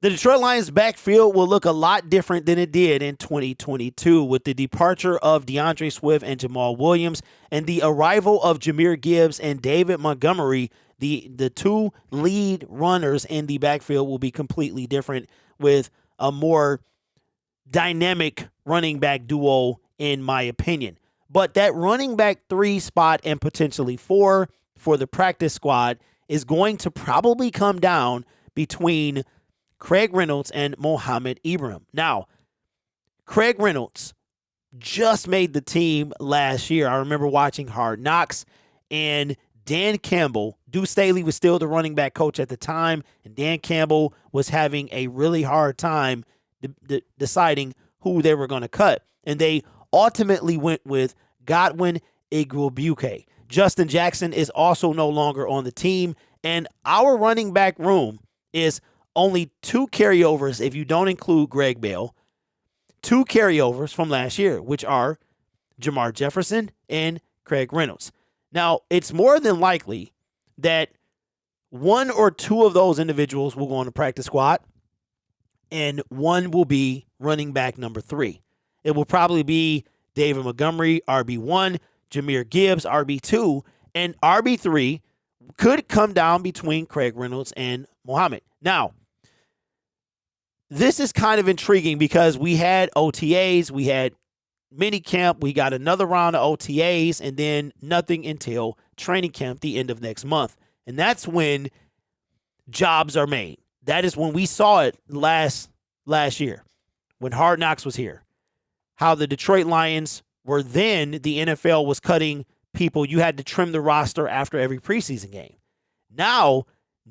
The Detroit Lions backfield will look a lot different than it did in 2022 with the departure of DeAndre Swift and Jamal Williams and the arrival of Jahmyr Gibbs and David Montgomery. The two lead runners in the backfield will be completely different with a more dynamic running back duo, in my opinion. But that running back 3 spot and potentially 4 for the practice squad is going to probably come down between Craig Reynolds and Mohamed Ibrahim. Now, Craig Reynolds just made the team last year. I remember watching Hard Knocks, and Dan Campbell, Deuce Staley was still the running back coach at the time, and Dan Campbell was having a really hard time deciding who they were going to cut. And they ultimately went with Godwin Igwebuike. Justin Jackson is also no longer on the team, and our running back room is only 2 carryovers if you don't include Greg Bell. 2 carryovers from last year, which are Jamar Jefferson and Craig Reynolds. Now, it's more than likely that 1 or 2 of those individuals will go on the practice squad, and 1 will be running back number 3. It will probably be David Montgomery, RB1, Jahmyr Gibbs, RB2, and RB3 could come down between Craig Reynolds and Mohamed. Now, this is kind of intriguing because we had OTAs, we had mini camp, we got another round of OTAs, and then nothing until training camp the end of next month. And that's when jobs are made. That is when we saw it last year, when Hard Knocks was here. How the Detroit Lions were then, the NFL was cutting people. You had to trim the roster after every preseason game. Now,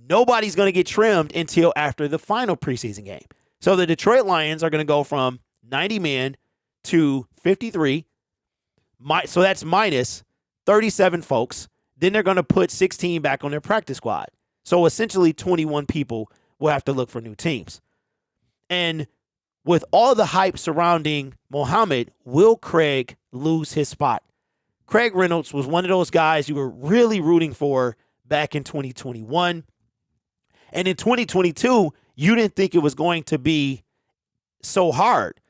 nobody's going to get trimmed until after the final preseason game. So the Detroit Lions are going to go from 90 men to 53. So that's minus 37 folks. Then they're going to put 16 back on their practice squad. So essentially 21 people will have to look for new teams. And with all the hype surrounding Mohamed, will Craig lose his spot? Craig Reynolds was one of those guys you were really rooting for back in 2021. And in 2022, you didn't think it was going to be so hard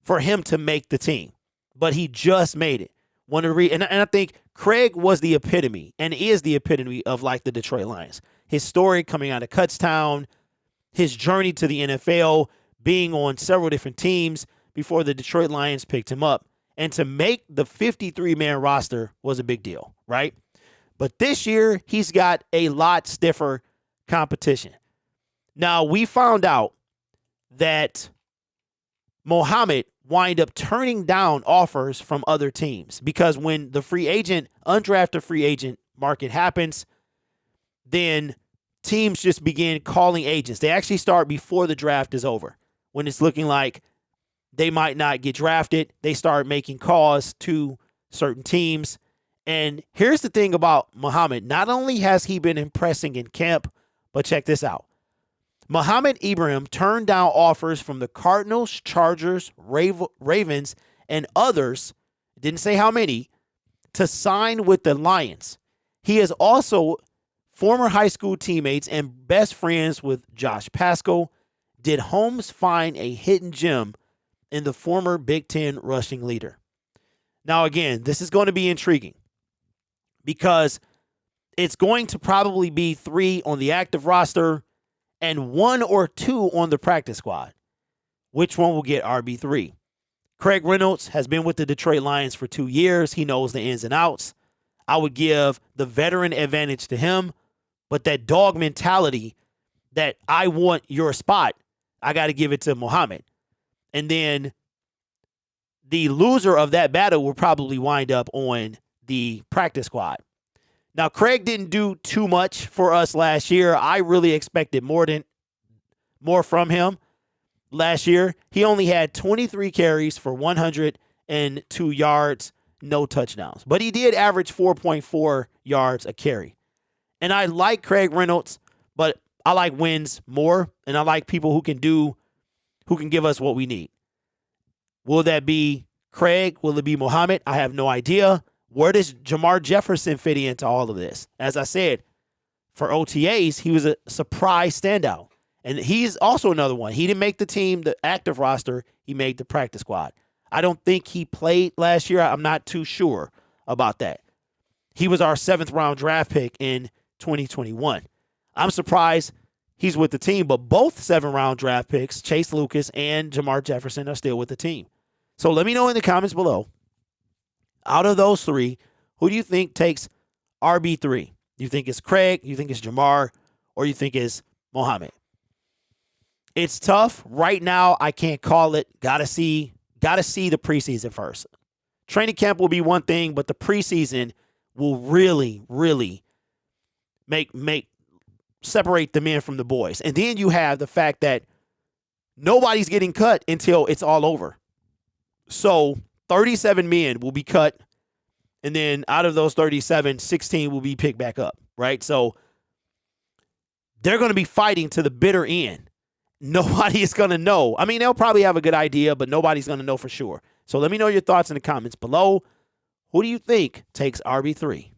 for him to make the team. But he just made it. And I think Craig was the epitome and is the epitome of like the Detroit Lions. His story coming out of Kutztown, his journey to the NFL, being on several different teams before the Detroit Lions picked him up. And to make the 53-man roster was a big deal, right? But this year, he's got a lot stiffer competition. Now, we found out that Mohamed wind up turning down offers from other teams because when the undrafted free agent market happens, then teams just begin calling agents. They actually start before the draft is over. When it's looking like they might not get drafted, they start making calls to certain teams. And here's the thing about Mohamed. Not only has he been impressing in camp, but check this out. Mohamed Ibrahim turned down offers from the Cardinals, Chargers, Ravens, and others, didn't say how many, to sign with the Lions. He is also former high school teammates and best friends with Josh Pascal. Did Holmes find a hidden gem in the former Big Ten rushing leader? Now, again, this is going to be intriguing because it's going to probably be 3 on the active roster and 1 or 2 on the practice squad. Which one will get RB3? Craig Reynolds has been with the Detroit Lions for 2 years. He knows the ins and outs. I would give the veteran advantage to him, but that dog mentality that I want your spot, I got to give it to Mohamed. And then the loser of that battle will probably wind up on the practice squad. Now, Craig didn't do too much for us last year. I really expected more from him last year. He only had 23 carries for 102 yards, no touchdowns. But he did average 4.4 yards a carry. And I like Craig Reynolds, but I like wins more, and I like people who can give us what we need. Will that be Craig? Will it be Mohamed? I have no idea. Where does Jamar Jefferson fit into all of this? As I said, for OTAs, he was a surprise standout. And he's also another one. He didn't make the team, the active roster. He made the practice squad. I don't think he played last year. I'm not too sure about that. He was our 7th-round draft pick in 2021. I'm surprised he's with the team, but both 7th-round draft picks, Chase Lucas and Jamar Jefferson, are still with the team. So let me know in the comments below, out of those 3, who do you think takes RB3? You think it's Craig, you think it's Jamar, or you think it's Mohamed? It's tough. Right now, I can't call it. Gotta see the preseason first. Training camp will be one thing, but the preseason will really, really make separate the men from the boys. And then you have the fact that nobody's getting cut until it's all over. So 37 men will be cut, and then out of those 37, 16 will be picked back up, right? So they're going to be fighting to the bitter end. Nobody is going to know. I mean, they'll probably have a good idea, but nobody's going to know for sure. So let me know your thoughts in the comments below. Who do you think takes RB3?